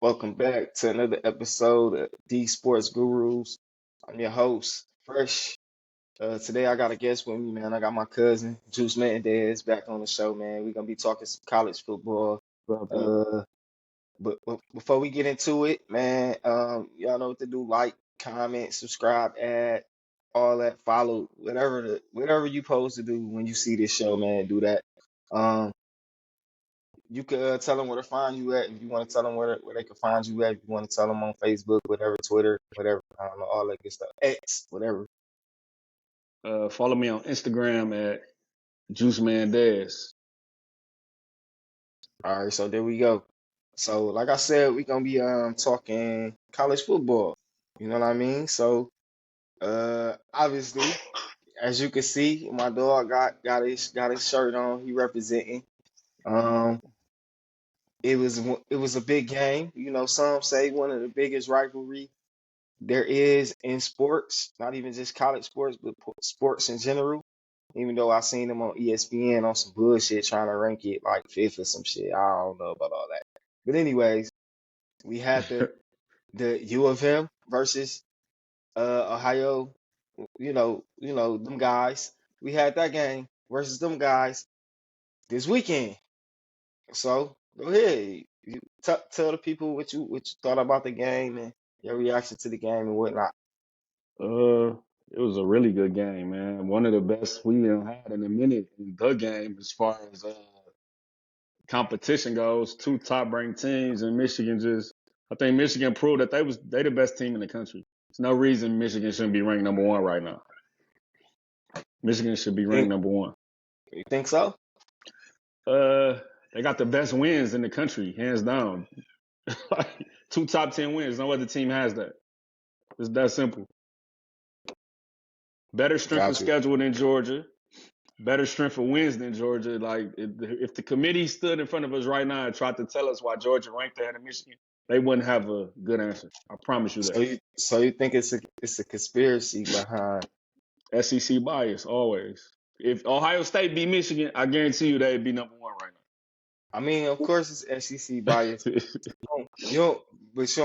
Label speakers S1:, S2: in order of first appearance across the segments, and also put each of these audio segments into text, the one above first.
S1: Welcome back to another episode of the Sports Gurus. I'm your host, Fresh. Today I got a guest with me, man. I got my cousin, Juicman Des, back on the show, man. We're gonna be talking some college football.
S2: Brother.
S1: But before we get into it, man, y'all know what to do. Like, comment, subscribe, add, all that, follow, whatever you supposed to do when you see this show, man. Do that. Um, you could tell them where to find you at if you want to tell them where they can find you at. If you want to tell them on Facebook, whatever, Twitter, whatever, I don't know, all that good stuff. X, whatever.
S2: Follow me on Instagram at Juicman Des.
S1: All right, so there we go. So like I said, we're gonna be talking college football. You know what I mean? So obviously, as you can see, my dog got his shirt on. He representing. Um it was a big game. You know, some say one of the biggest rivalry there is in sports, not even just college sports, but sports in general. Even though I seen them on ESPN on some bullshit trying to rank it like fifth or some shit. I don't know about all that. But anyways, we had the U of M versus Ohio. You know them guys. We had that game versus them guys this weekend. So go ahead, tell the people what you thought about the game and your reaction to the game and whatnot.
S2: It was a really good game, man. One of the best we done had in a minute in the game as far as competition goes. Two top ranked teams, and Michigan I think Michigan proved that they the best team in the country. There's no reason Michigan shouldn't be ranked number one right now. Michigan should be ranked
S1: Think
S2: number one.
S1: you think so?
S2: Uh, they got the best wins in the country, hands down. Two top 10 wins. No other team has that. It's that simple. Better strength of
S1: Got you.
S2: schedule than Georgia. Better strength of wins than Georgia. Like if the committee stood in front of us right now and tried to tell us why Georgia ranked ahead of Michigan, they wouldn't have a good answer. I promise you
S1: So you think it's a conspiracy behind?
S2: that. SEC bias always. If Ohio State beat Michigan, I guarantee you they'd be number one right
S1: I mean, of course it's SEC bias.
S2: now.
S1: But you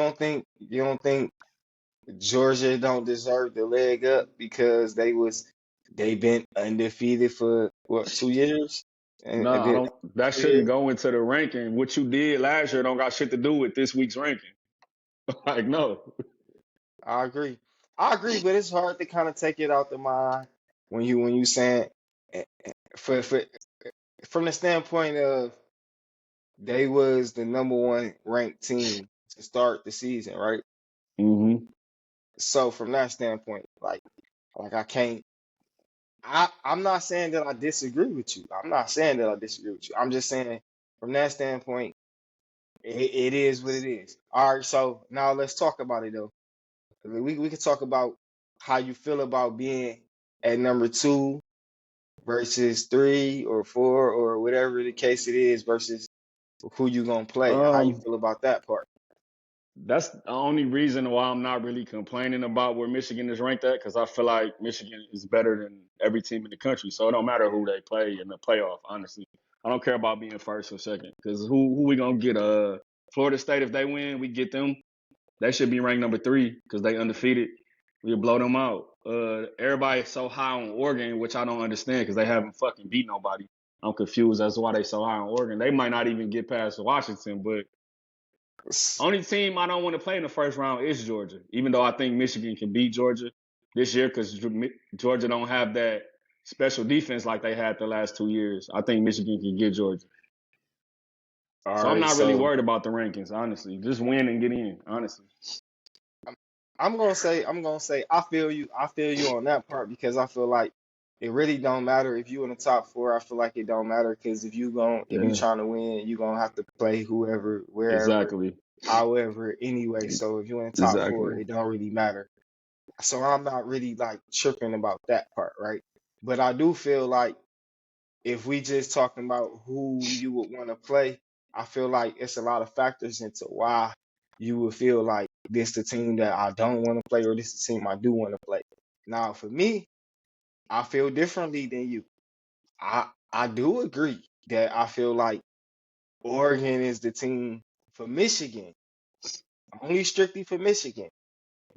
S1: don't think Georgia don't deserve the leg up because they've been undefeated for what 2 years
S2: No,
S1: and
S2: I
S1: then
S2: don't. That
S1: 2 years.
S2: shouldn't go into the ranking. What you did last year don't got shit to do with this week's ranking. Like no.
S1: I agree. I agree, but it's hard to kind of take it out the mind when you saying eh, for from the standpoint of they was the number one ranked team to start the season, right?
S2: Hmm.
S1: So from that standpoint, like I can't. I'm not saying that I disagree with you. I'm not saying that I disagree with you. I'm just saying from that standpoint, it is what it is. All right, so now let's talk about it though. We could talk about how you feel about being at number two versus three or four or whatever the case it is versus who you gonna play. How you
S2: Um,
S1: feel about that part?
S2: that's the only reason why I'm not really complaining about where Michigan is ranked at, because I feel like Michigan is better than every team in the country. So it don't matter who they play in the playoff. Honestly, I don't care about being first or second, because who we gonna get? Florida State, if they win, we get them. They should be ranked number three because they undefeated. We blow them out. Everybody's so high on Oregon, which I don't understand because they haven't fucking beat nobody. I'm confused as to why they so high on Oregon. They might not even get past Washington, but only team I don't want to play in the first round is Georgia. Even though I think Michigan can beat Georgia this year because Georgia don't have that special defense like they had the last 2 years. I think Michigan can get Georgia.
S1: All
S2: So I'm
S1: right,
S2: not really
S1: so
S2: worried about the rankings, honestly. Just win and get in, honestly.
S1: I'm, I'm gonna say I feel you on that part because I feel like it really don't matter if you in the top four. I feel like it don't matter because if you
S2: Yeah,
S1: trying to win, you gonna have to play whoever, wherever,
S2: exactly.
S1: however, anyway. So if you're in the top four,
S2: Exactly.
S1: it don't really matter. So I'm not really like tripping about that part, right? But I do feel like if we just talking about who you would want to play, I feel like it's a lot of factors into why you would feel like this the team that I don't want to play or this the team I do want to play. Now, for me, I feel differently than you. I do agree that I feel like Oregon is the team for Michigan. only strictly for Michigan,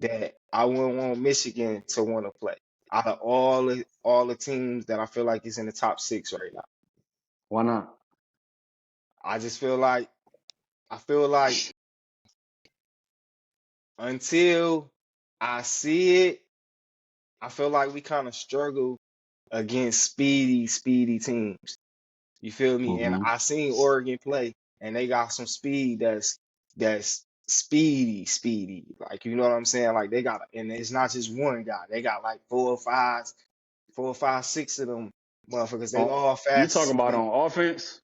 S1: that I wouldn't want Michigan to want to play. Out of all the teams that I feel like is in the top six right now,
S2: Why not?
S1: I just feel like until I see it, I feel like we kind of struggle against speedy teams. You feel me? And
S2: Mm-hmm.
S1: I seen Oregon play, and they got some speed that's speedy. Like you know what I'm saying? Like they got, and it's not just one guy. They got like four or five, six of them motherfuckers. They
S2: On,
S1: all
S2: you
S1: fast
S2: talking
S1: as
S2: about
S1: shit.
S2: on offense?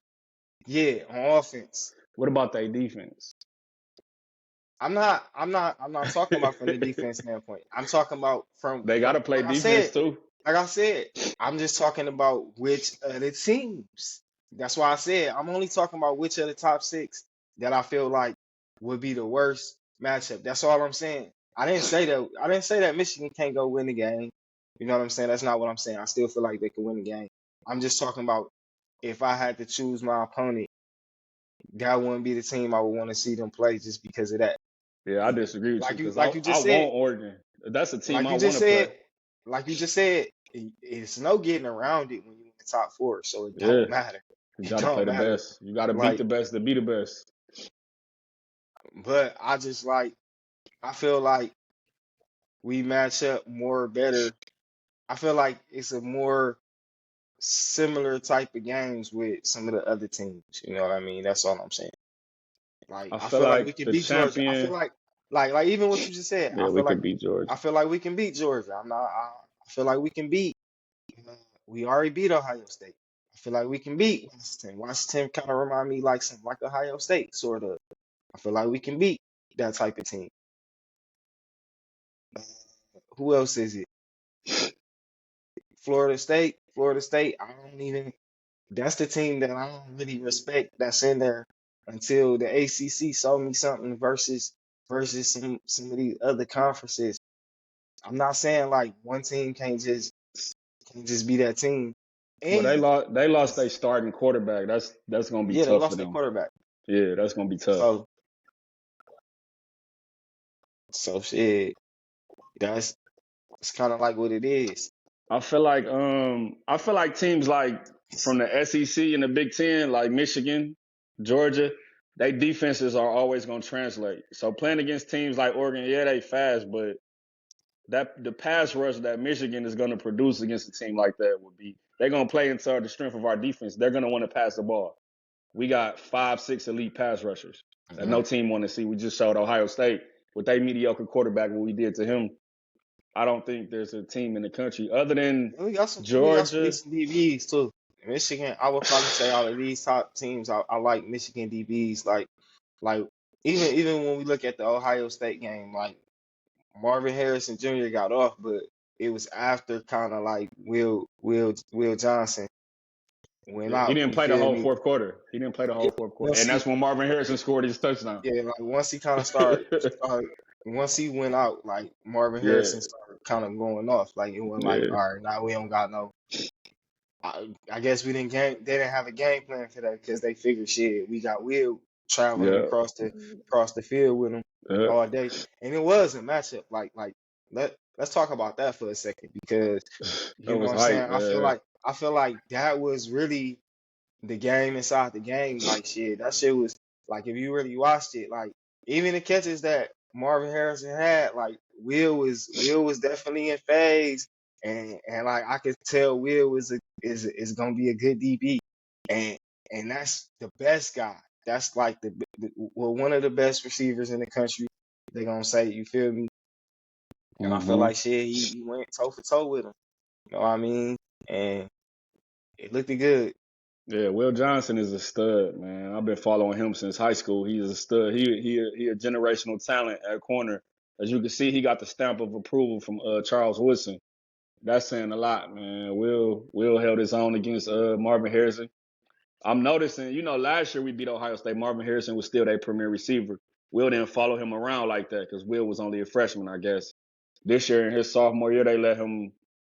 S1: Yeah, on offense.
S2: What about their defense?
S1: I'm not talking about from the defense standpoint. I'm talking about from
S2: They got
S1: like
S2: to play
S1: like I
S2: defense
S1: said,
S2: too.
S1: like I said, I'm just talking about which of the teams. That's why I said I'm only talking about which of the top six that I feel like would be the worst matchup. That's all I'm saying. I didn't say that Michigan can't go win the game. You know what I'm saying? That's not what I'm saying. I still feel like they can win the game. I'm just talking about if I had to choose my opponent, that wouldn't be the team I would want to see them play just because of that.
S2: Yeah, I disagree with you
S1: Like you
S2: because
S1: like you
S2: I
S1: just said,
S2: want Oregon. That's a team
S1: like
S2: I
S1: you
S2: want
S1: just
S2: to play.
S1: said, like you just said, it's no getting around it when you're in the top four, so it
S2: Yeah,
S1: don't matter.
S2: you
S1: It
S2: got to play
S1: don't
S2: the
S1: matter.
S2: best. You got to beat
S1: Like,
S2: the best to be the best.
S1: but I feel like we match up more better. I feel like it's a more similar type of games with some of the other teams. You know what I mean? That's all I'm saying. Like,
S2: I
S1: I
S2: feel
S1: feel like we
S2: like
S1: can
S2: the
S1: beat Georgia. I feel
S2: champion.
S1: like even what you just said.
S2: Yeah, we could beat Georgia.
S1: I feel like we can beat Georgia. I feel like we can beat. We already beat Ohio State. I feel like we can beat Washington. Washington kind of remind me like some like Ohio State sort of. I feel like we can beat that type of team. Uh, who else is it? Florida State. Florida State. I don't even. That's the team that I don't really respect. That's in there until the ACC showed me something versus some of these other conferences. I'm not saying like one team can't just be that team.
S2: Well,
S1: And
S2: they lost
S1: it's,
S2: their starting quarterback. That's gonna be
S1: yeah, they
S2: tough for
S1: lost their
S2: them.
S1: quarterback.
S2: Yeah, that's gonna be tough.
S1: So shit. That's it's kind of like what it is.
S2: I feel like teams like from the SEC and the Big Ten, like Michigan, Georgia, they defenses are always gonna translate. So playing against teams like Oregon, yeah, they fast, but that the pass rush that Michigan is gonna produce against a team like that would be they're gonna play into the strength of our defense. They're gonna want to pass the ball. We got 5, 6 elite pass rushers that no
S1: Mhm.
S2: team want to see. We just showed Ohio State with their mediocre quarterback what we did to him. I don't think there's a team in the country other than
S1: And we got some
S2: Georgia.
S1: decent DBs too. Michigan, I would probably say out of these top teams, I like Michigan DBs. Like even when we look at the Ohio State game, like Marvin Harrison Jr. got off, but it was after kind of like Will Johnson went
S2: Yeah, he
S1: out.
S2: didn't
S1: You
S2: play the
S1: feel
S2: whole
S1: me?
S2: fourth quarter. He didn't play the
S1: Yeah.
S2: whole fourth quarter,
S1: Once
S2: and
S1: he
S2: that's when Marvin Harrison scored his touchdown.
S1: Yeah, like once he kind of once he went out, like Marvin
S2: Yeah,
S1: Harrison started kind of going off. Like it wasn't like,
S2: yeah,
S1: all right, now we don't got no. I guess we didn't game. They didn't have a game plan for that because they figured shit. We got Will traveling
S2: yeah,
S1: across the field with him
S2: yeah.
S1: all day, and it was a matchup. Like let's talk about that for a second because you
S2: That
S1: know what
S2: was
S1: I'm saying.
S2: hype, man.
S1: I feel like that was really the game inside the game. Like shit, that shit was like if you really watched it, like even the catches that Marvin Harrison had, like Will was definitely in phase, and like I could tell Will is gonna be a good DB, and and that's the best guy. That's like well one of the best receivers in the country. They gonna say, you feel me? And I feel
S2: Hmm.
S1: like shit, he went toe for toe with him. You know what I mean? And it looked good.
S2: Yeah, Will Johnson is a stud, man. I've been following him since high school. He is a stud. He a generational talent at corner. As you can see, he got the stamp of approval from Charles Woodson. That's saying a lot, man. Will held his own against Marvin Harrison. I'm noticing, last year we beat Ohio State. Marvin Harrison was still their premier receiver. Will didn't follow him around like that because Will was only a freshman, I guess. This year in his sophomore year, they let him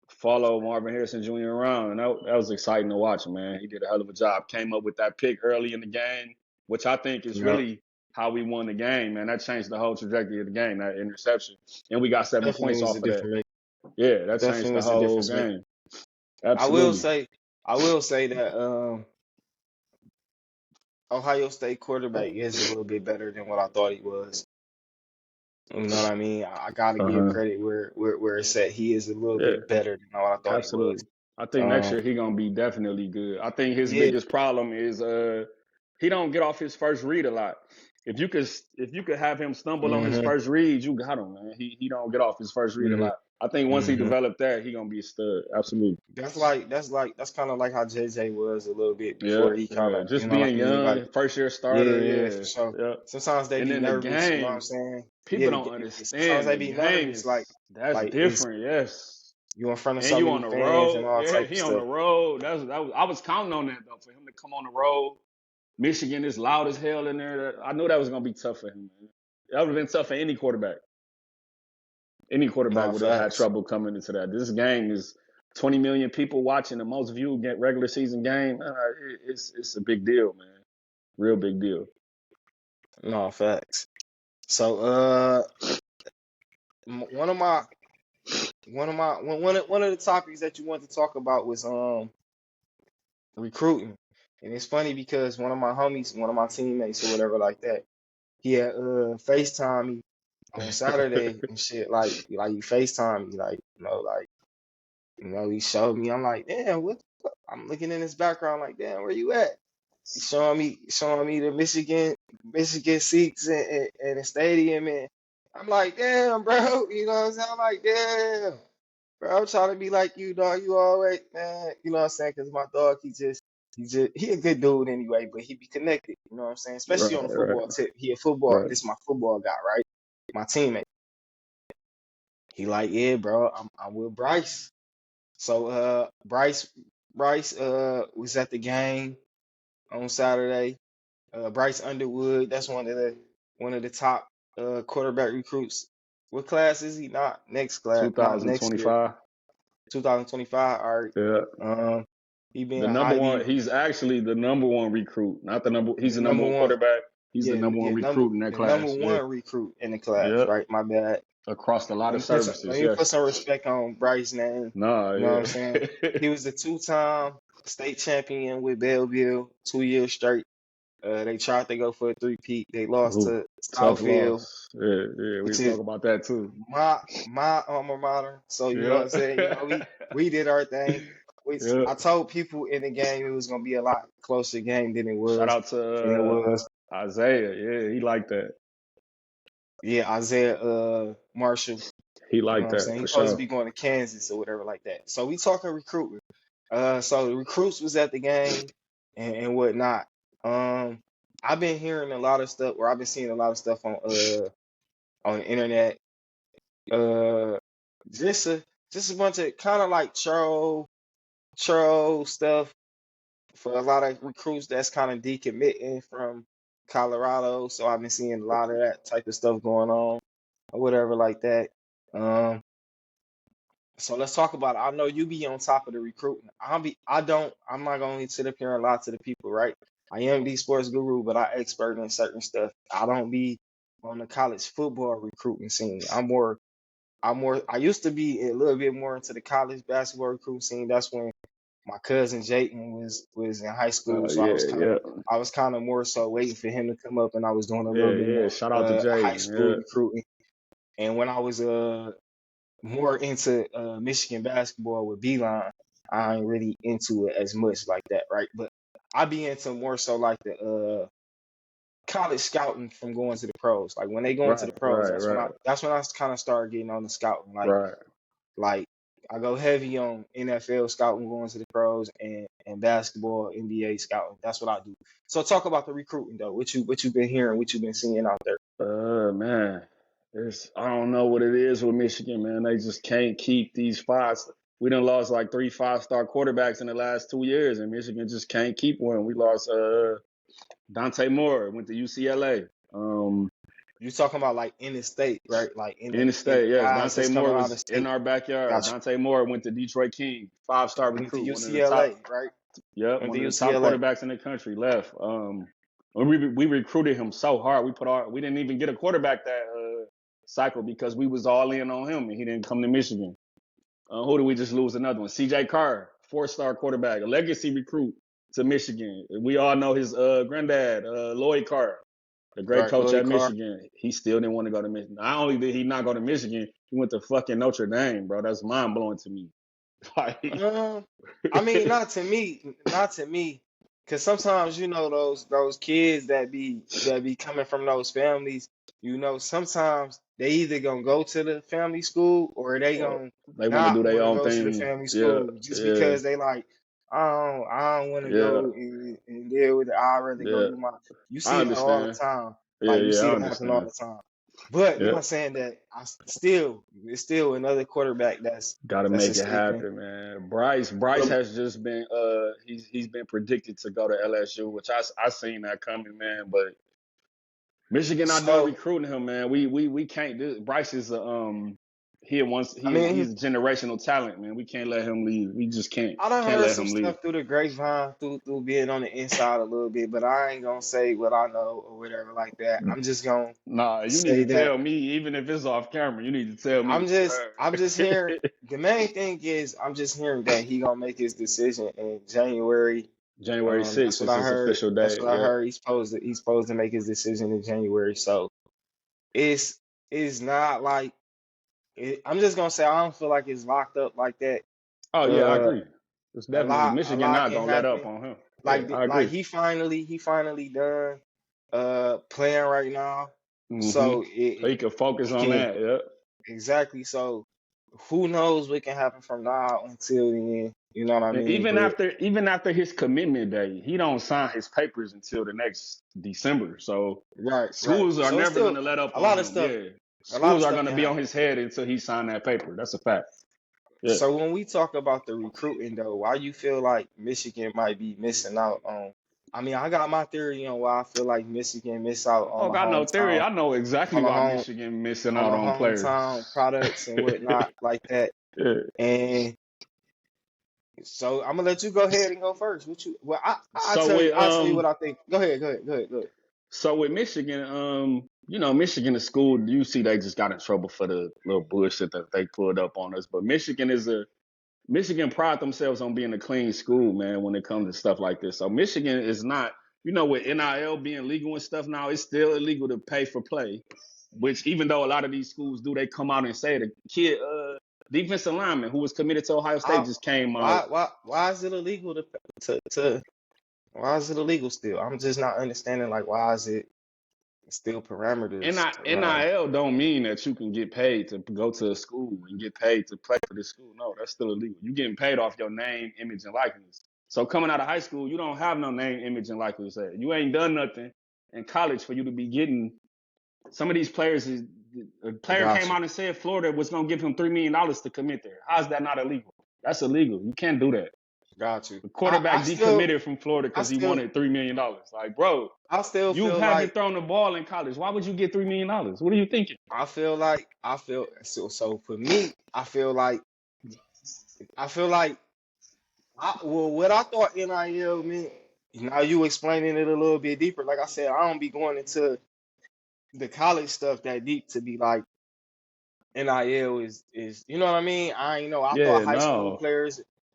S2: follow Marvin Harrison Jr. around, and that was exciting to watch, man. He did a hell of a job. Came up with that pick early in the game, which I think is
S1: You know,
S2: really how we won the game, man. That changed the whole trajectory of the game, that interception. And we got 7 points
S1: Definitely was a
S2: off of that.
S1: different.
S2: Yeah, that changed
S1: Definitely
S2: the
S1: was a
S2: whole
S1: difference maker.
S2: game.
S1: I will
S2: Absolutely.
S1: say, I will say that Ohio State quarterback is a little bit better than what I thought he was. You know what I mean? I gotta give
S2: Uh-huh.
S1: credit where it's at. He is a little
S2: Yeah,
S1: bit better than what I thought he was.
S2: absolutely. I think next
S1: Um,
S2: year he gonna be definitely good. I think his
S1: yeah.
S2: biggest problem is he don't get off his first read a lot. If you could have him stumble on his
S1: hmm
S2: first read, you got him, man. He don't get off his first read a
S1: hmm
S2: lot. I think once he
S1: hmm
S2: developed that, he gonna be a stud. Absolutely.
S1: That's kind of like how JJ was a little bit
S2: Yeah,
S1: before he kind
S2: yeah.
S1: of,
S2: Just being young, first year
S1: yeah,
S2: starter,
S1: yeah, for
S2: yeah,
S1: sure.
S2: yeah.
S1: Sometimes they
S2: And
S1: be
S2: then the
S1: nervous, you know what I'm
S2: game,
S1: saying?
S2: people
S1: Yeah,
S2: don't
S1: sometimes
S2: understand.
S1: they
S2: The
S1: be
S2: game
S1: nervous,
S2: is that's
S1: like it's
S2: different, yes.
S1: you in front of
S2: And
S1: so
S2: you
S1: many
S2: on the
S1: fans and
S2: road,
S1: all
S2: yeah.
S1: type of
S2: He on the
S1: stuff.
S2: road. I was counting on that though for him to come on the road. Michigan is loud as hell in there. I knew that was gonna be tough for him. Man. That would have been tough for any quarterback. Any quarterback
S1: No,
S2: would have had
S1: facts.
S2: trouble coming into that. This game is 20 million people watching, the most viewed regular season game. It's a big deal, man. Real big deal.
S1: No, facts. So, one of my one of the topics that you want to talk about was recruiting, and it's funny because one of my homies, one of my teammates or whatever like that, he had FaceTime me on Saturday and shit like he FaceTime me he showed me. I'm like, damn, what? I'm looking in his background like, damn, where you at? He's showing me the Michigan seats and the stadium, and I'm like, damn, bro, you know what I'm saying? I'm like, damn, bro, I'm trying to be like you, dog. You always, man, you know what I'm saying? Because my dog, he a good dude anyway, but he be connected, you know what I'm saying?
S2: Right,
S1: Especially on the
S2: right,
S1: football tip. He a football.
S2: right.
S1: This is my football guy, right? My teammate. He like, yeah, bro, I'm with Bryce. So Bryce was at the game on Saturday. Bryce Underwood, that's one of the top quarterback recruits. What class is he? Not next class, not next year.
S2: 2025.
S1: 2025. All right.
S2: Yeah.
S1: Um, he
S2: The
S1: being
S2: number
S1: highly
S2: one, he's actually the number one recruit, not the number. He's
S1: the
S2: the number
S1: number
S2: one
S1: one,
S2: quarterback. He's the
S1: yeah,
S2: number one
S1: yeah,
S2: recruit in that
S1: the number
S2: class. Yeah.
S1: one recruit in the class,
S2: Yeah.
S1: right? My bad.
S2: Across a lot of
S1: Let
S2: services.
S1: me put
S2: Yes.
S1: some respect on Bryce's name.
S2: Nah,
S1: You know what I'm
S2: yeah.
S1: saying? He was the two-time state champion with Belleville, 2 years straight. They tried to go for a three-peat. They lost
S2: Ooh,
S1: to
S2: tough
S1: Southfield,
S2: loss. Yeah, yeah. We
S1: which
S2: talk
S1: is
S2: about that too.
S1: my alma mater. So you know what
S2: Yeah.
S1: I'm saying? We did our thing. Which
S2: Yeah.
S1: I told people in the game it was gonna be a lot closer game
S2: Shout out
S1: than it
S2: to
S1: was.
S2: Isaiah. Yeah, he liked that.
S1: Yeah, Isaiah Marshall.
S2: He
S1: You know
S2: liked
S1: what I'm
S2: that
S1: saying?
S2: for
S1: He's supposed to
S2: sure.
S1: be going to Kansas or whatever like that. So we talking recruitment. So the recruits was at the game and whatnot. Um, I've been hearing a lot of stuff, or I've been seeing a lot of stuff on the internet. Uh, just a just a bunch of kind of like troll stuff for a lot of recruits that's kind of decommitting from Colorado. So I've been seeing a lot of that type of stuff going on or whatever like that. Um, so let's talk about it. I know you be on top of the recruiting. I'm not gonna sit up here and lie to the people, right? I am the sports guru, but I expert in certain stuff. I don't be on the college football recruiting scene. I used to be a little bit more into the college basketball recruiting scene. That's when my cousin Jayton was in high school, so
S2: Yeah, yeah.
S1: I was kind of more so waiting for him to come up, and I was doing a little
S2: Yeah,
S1: bit
S2: yeah.
S1: more
S2: Shout out to
S1: high
S2: Jaden.
S1: school
S2: Yeah.
S1: recruiting. And when I was more into Michigan basketball with Beeline, I ain't really into it as much like that, right? But I be into more so like the college scouting from going to the pros. Like when they go into
S2: Right,
S1: the pros,
S2: right, right,
S1: that's when I kind of started getting on the scouting.
S2: right.
S1: Like I go heavy on NFL scouting going to the pros and basketball NBA scouting. That's what I do. So talk about the recruiting though. What you been hearing, what you been seeing out there.
S2: Man, I don't know what it is with Michigan, man. They just can't keep these spots. We done lost like 3 5-star quarterbacks in the last 2 years, and Michigan just can't keep one. We lost Dante Moore, went to UCLA.
S1: You talking about like in the state, right? Like
S2: In the
S1: in the
S2: state, yes.
S1: guys
S2: Dante
S1: that's
S2: Moore
S1: coming out of
S2: was in
S1: state.
S2: our backyard.
S1: Gotcha.
S2: Dante Moore went to Detroit King, 5-star
S1: Went to
S2: recruit, one of the top,
S1: UCLA, right?
S2: yep,
S1: Went
S2: one
S1: to
S2: of the top
S1: UCLA.
S2: quarterbacks in the country. Left. We recruited him so hard. We didn't even get a quarterback that cycle because we was all in on him and he didn't come to Michigan. Who did we just lose? Another one, C.J. Carr, 4-star quarterback, a legacy recruit to Michigan. We all know his granddad, Lloyd Carr, the great
S1: Right,
S2: coach
S1: Lloyd
S2: at
S1: Carr.
S2: Michigan. He still didn't want to go to Michigan. Not only did he not go to Michigan, he went to fucking Notre Dame, bro. That's mind blowing to me. Like,
S1: Um, I mean, not to me, because sometimes those kids that be coming from those families, sometimes they either gonna go to the family school or they
S2: or
S1: gonna
S2: they want to do
S1: not
S2: their
S1: want to
S2: own
S1: go to the
S2: thing.
S1: family
S2: Yeah,
S1: school just
S2: yeah,
S1: because they like, I don't want to
S2: yeah,
S1: go and deal with it. I'd rather go
S2: yeah.
S1: do my. You
S2: I
S1: see that all the
S2: understand.
S1: time.
S2: Yeah,
S1: Like you
S2: yeah,
S1: see
S2: I
S1: it happen all
S2: understand.
S1: the time. But
S2: Yeah,
S1: not saying that it's still another quarterback
S2: got to
S1: that's
S2: make it
S1: escaping.
S2: happen, man. Bryce has just been he's been predicted to go to LSU, which I seen that coming, man. But Michigan not doing
S1: So
S2: recruiting him, man. We can't do. Bryce is a
S1: I mean,
S2: he's a generational talent, man. We can't let him leave. We just
S1: I done
S2: can't
S1: heard
S2: let
S1: some
S2: him leave.
S1: stuff through the grapevine, through being on the inside a little bit, but I ain't gonna say what I know or whatever like that. I'm just gonna
S2: Nah, you need
S1: say
S2: to
S1: that
S2: tell me, even if it's off camera, you need to tell me what you
S1: I'm just hearing.
S2: heard.
S1: The main thing is I'm just hearing that he gonna make his decision in January.
S2: January
S1: That's
S2: 6th
S1: what
S2: is
S1: I
S2: his
S1: heard.
S2: official
S1: That's
S2: day.
S1: what I
S2: Yep.
S1: heard. He's supposed to make his decision in January. So it's it's not like I'm just gonna say I don't feel like it's locked up like that.
S2: Oh yeah, I
S1: Uh,
S2: agree. It's
S1: a
S2: definitely
S1: lot a
S2: Michigan
S1: lot
S2: not
S1: can
S2: gonna let up
S1: happen.
S2: on him. Yeah,
S1: Like
S2: I
S1: like
S2: agree.
S1: he finally done playing right now.
S2: Mm-hmm.
S1: So
S2: So he could focus
S1: it
S2: on
S1: can
S2: that. Yep.
S1: exactly so who knows what can happen from now until the end. You know what I
S2: And
S1: mean? But
S2: even after his commitment day, he don't sign his papers until the next December. So
S1: right.
S2: schools are
S1: So it's
S2: never
S1: still
S2: gonna let up
S1: a
S2: on
S1: lot of
S2: him.
S1: stuff
S2: Yeah.
S1: a lot of
S2: Schools are
S1: stuff
S2: gonna
S1: can
S2: be on
S1: happen.
S2: his head until he signed that paper. That's a fact. Yeah.
S1: So when we talk about the recruiting though, why you feel like Michigan might be missing out on I mean, I got my theory on why I feel like Michigan miss out
S2: Oh, got no theory. I know exactly
S1: on the
S2: why
S1: home
S2: Michigan missing
S1: on
S2: out
S1: the
S2: on players.
S1: hometown products and whatnot like that.
S2: Yeah.
S1: And so I'm gonna let you go ahead and go first. What you? Well,
S2: So with
S1: I'll tell you what I think. Go ahead.
S2: So with Michigan, Michigan is school. You see, they just got in trouble for the little bullshit that they pulled up on us. But Michigan pride themselves on being a clean school, man. When it comes to stuff like this, so Michigan is not. With NIL being legal and stuff now, it's still illegal to pay for play. Which even though a lot of these schools do, they come out and say the kid, defensive lineman who was committed to Ohio State
S1: I,
S2: just came out.
S1: why is it illegal to why is it illegal still? I'm just not understanding like why is it still parameters to run?
S2: NIL don't mean that you can get paid to go to a school and get paid to play for the school. No, that's still illegal. You're getting paid off your name, image, and likeness. So coming out of high school, you don't have no name, image, and likeness. You ain't done nothing in college for you to be getting some of these players. A player came
S1: Got you,
S2: out and said Florida was going to give him $3 million to commit there. How's that not illegal? That's illegal. You can't do that.
S1: got you.
S2: The
S1: I,
S2: quarterback
S1: I still
S2: decommitted from Florida
S1: I
S2: because he
S1: still
S2: wanted $3 million. Like, bro,
S1: I still
S2: you
S1: feel
S2: haven't
S1: like
S2: thrown the ball in college. Why would you get $3 million? What are you thinking?
S1: I feel so for me I feel like well, what I thought NIL meant, now you explaining it a little bit deeper. Like I said, I don't be going into the college stuff that deep to be like NIL is you know what I mean? I ain't know.
S2: Yeah, no,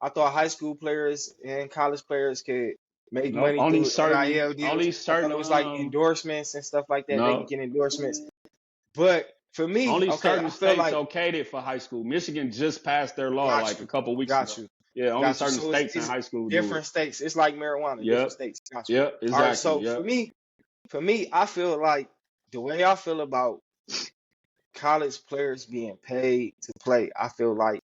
S1: I thought high school players and college players could make
S2: no.
S1: money through NIL
S2: Only
S1: deals. I thought
S2: certain,
S1: it was like endorsements and stuff like that. They could
S2: no,
S1: get endorsements. But for me,
S2: only
S1: okay,
S2: certain
S1: I feel
S2: states
S1: like
S2: okayed it for high school. Michigan just passed their law
S1: got
S2: like a
S1: you,
S2: couple weeks ago.
S1: got you,
S2: Yeah, only
S1: got you.
S2: certain
S1: So it's,
S2: states in
S1: it's
S2: high school do it.
S1: different states. It's like marijuana, different
S2: Yep,
S1: states. Got you.
S2: yep,
S1: All right.
S2: exactly.
S1: So
S2: Yep.
S1: for me, I feel like the way I feel about college players being paid to play, I feel like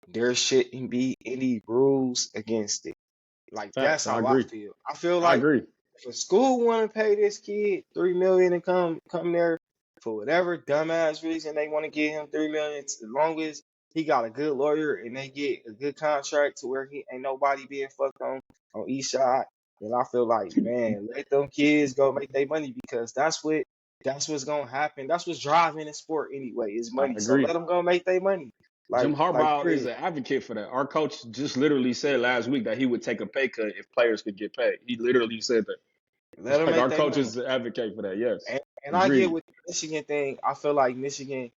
S1: there shouldn't be any rules against it. Like that's
S2: Facts. I
S1: how I
S2: agree.
S1: feel. I feel
S2: I
S1: like
S2: agree.
S1: if a school want to pay this kid 3 million and come there for whatever dumbass reason they want to give him 3 million, as long as he got a good lawyer and they get a good contract to where he ain't nobody being fucked on each side, then I feel like man, let them kids go make their money because that's what's gonna happen. That's what's driving the sport anyway is
S2: I
S1: money. So
S2: agree.
S1: let them go make their money.
S2: Jim
S1: Like
S2: Harbaugh is
S1: period.
S2: an advocate for that. Our coach just literally said last week that he would take a pay cut if players could get paid. He literally said that.
S1: Let them
S2: Like
S1: make
S2: our
S1: their money.
S2: coaches advocate for that. Yes,
S1: And I get
S2: agreed.
S1: with the Michigan thing. I feel like Michigan.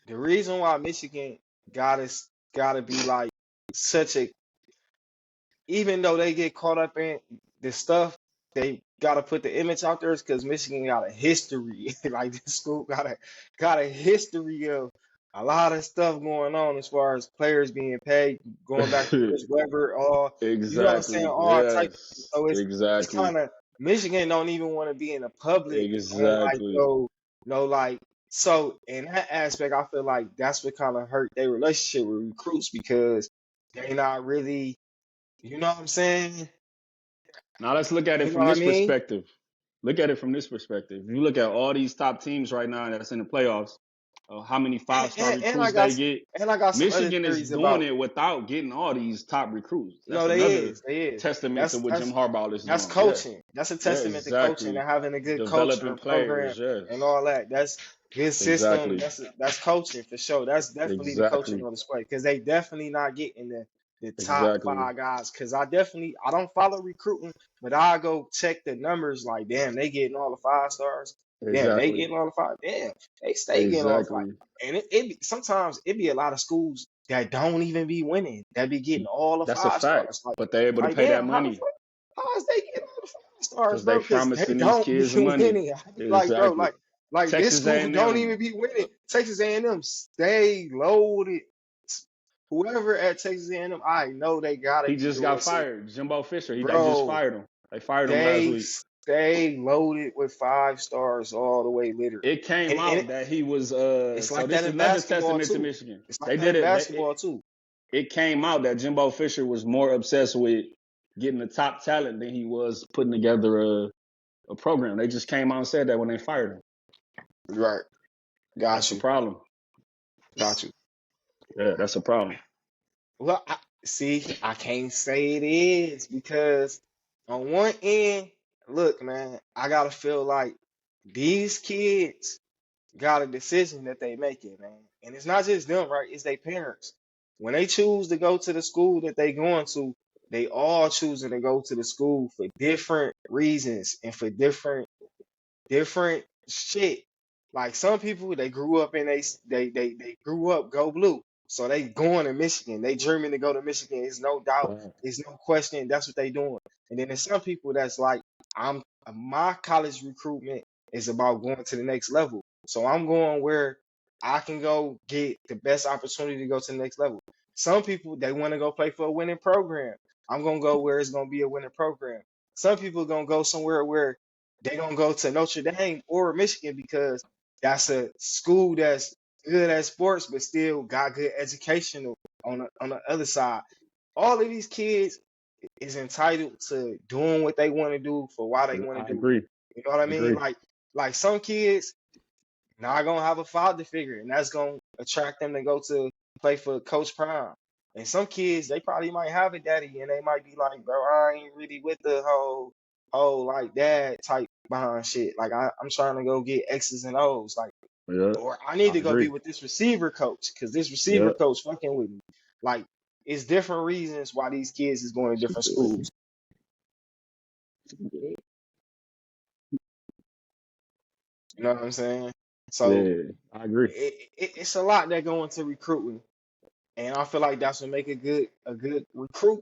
S1: The reason why Michigan gotta be like such a even though they get caught up in the stuff, they gotta put the image out there is because Michigan got a history. Like this school got a history of a lot of stuff going on as far as players being paid, going back to Chris Webber, all you know what I'm saying,
S2: Exactly.
S1: all type of things.
S2: Yes.
S1: So it's
S2: Exactly.
S1: kind of Michigan don't even want to be in the public on like
S2: Exactly.
S1: no like so in that aspect I feel like that's what kind of hurt their relationship with recruits because they not really you know what I'm saying?
S2: Now let's look at it
S1: You know
S2: from
S1: what I
S2: this
S1: mean?
S2: perspective. Look at it from this perspective. If you look at all these top teams right now that's in the playoffs, how many
S1: And,
S2: five-star
S1: and, and I
S2: recruits
S1: got
S2: they get?
S1: and I got some other
S2: Michigan is
S1: theories
S2: doing
S1: about
S2: it without getting all these top recruits. That's
S1: no,
S2: another
S1: they is.
S2: testament to
S1: That's
S2: what Jim
S1: that's
S2: Harbaugh is
S1: that's
S2: doing. Yeah.
S1: coaching. That's a
S2: Yeah,
S1: testament to coaching
S2: exactly.
S1: and having a good culture
S2: Developing
S1: and program
S2: players. Yes.
S1: and all that. That's good system.
S2: Exactly.
S1: That's coaching for sure. That's definitely the coaching
S2: Exactly.
S1: on display because they definitely not getting the top
S2: Exactly.
S1: five guys. Because I don't follow recruiting, but I go check the numbers. Like damn, they getting all the 5 stars. Damn, they
S2: Exactly.
S1: getting all the five. Damn, they stay getting all the five.
S2: Exactly.
S1: And sometimes it be a lot of schools that don't even be winning that be getting all the
S2: That's a
S1: five
S2: fact.
S1: stars.
S2: But they're able to
S1: Like
S2: pay that
S1: damn, how the
S2: money
S1: fuck? How is they getting all the 5 stars,
S2: because they
S1: bro? Because they
S2: promising these
S1: don't be
S2: kids money.
S1: winning. I be like, bro,
S2: Exactly.
S1: like this
S2: Texas
S1: school don't even
S2: A&M.
S1: be winning. Texas A&M stay loaded. Whoever at Texas A&M, I know they gotta
S2: He
S1: be
S2: just
S1: doing
S2: got
S1: some,
S2: fired. Jimbo Fisher. They just
S1: bro.
S2: fired him. They fired him last
S1: They
S2: week.
S1: stay loaded with 5 stars all the way, literally.
S2: It came
S1: And
S2: out that he was
S1: it's
S2: so
S1: like that
S2: this is
S1: in
S2: another
S1: basketball
S2: testament to
S1: too.
S2: Michigan.
S1: It's like
S2: They
S1: that
S2: did
S1: in
S2: it.
S1: basketball too.
S2: It came out that Jimbo Fisher was more obsessed with getting the top talent than he was putting together a program. They just came out and said that when they fired him.
S1: Right.
S2: That's
S1: Got
S2: a
S1: you.
S2: problem.
S1: Got you.
S2: Yeah, that's a problem.
S1: Well, see, I can't say it is because on one end, look, man, I gotta feel like these kids got a decision that they making, man. And it's not just them, right? It's their parents. When they choose to go to the school that they going to, they all choosing to go to the school for different reasons and for different shit. Like some people, they grew up and they grew up go blue, so they going to Michigan. They dreaming to go to Michigan. It's no doubt.
S2: Wow.
S1: It's no question. That's what they doing. And then there's some people that's like, I'm my college recruitment is about going to the next level. So I'm going where I can go get the best opportunity to go to the next level. Some people they want to go play for a winning program. I'm gonna go where it's gonna be a winning program. Some people gonna go somewhere where they gonna go to Notre Dame or Michigan because that's a school that's good at sports but still got good educational on the other side. All of these kids is entitled to doing what they want to do for why they want to
S2: I
S1: do it.
S2: agree.
S1: You know what I
S2: I
S1: mean?
S2: agree.
S1: Like some kids not gonna have a father figure, and that's gonna attract them to go to play for Coach Prime. And some kids, they probably might have a daddy, and they might be like, "Bro, I ain't really with the whole like dad type behind shit. Like I'm trying to go get X's and O's, like,
S2: Yeah,
S1: or I need
S2: I
S1: to go be
S2: agree.
S1: with this receiver coach because this receiver
S2: Yeah.
S1: coach fucking with me. Like, it's different reasons why these kids is going to different schools. You know what I'm saying? So
S2: Yeah, I agree.
S1: it's a lot that go into recruiting. And I feel like that's what make a good recruit,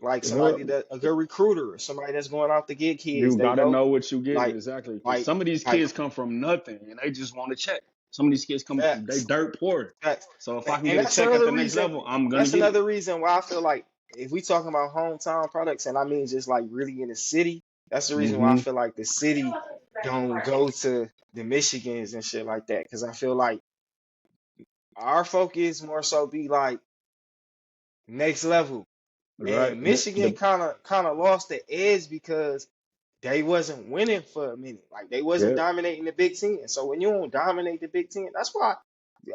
S1: like
S2: Yeah.
S1: somebody that a good recruiter, somebody that's going out to get kids.
S2: You
S1: They
S2: gotta
S1: know,
S2: know what you're getting
S1: like,
S2: exactly. Because
S1: like,
S2: some of these
S1: like
S2: kids come from nothing and they just want to check. Some of these kids come from they
S1: facts,
S2: dirt poor.
S1: facts.
S2: So if I can
S1: And
S2: get a
S1: that's
S2: check at
S1: another
S2: the next
S1: reason.
S2: level, I'm gonna
S1: That's
S2: get it.
S1: another reason why I feel like if we talking about hometown products, and I mean just like really in the city, that's the reason why I
S2: Hmm.
S1: feel like the city don't go to the Michigans and shit like that. Because I feel like our focus more so be like next level.
S2: Right.
S1: And Michigan kind of lost the edge because they wasn't winning for a minute. Like they wasn't
S2: Yeah.
S1: dominating the Big Ten. So when you don't dominate the Big Ten, that's why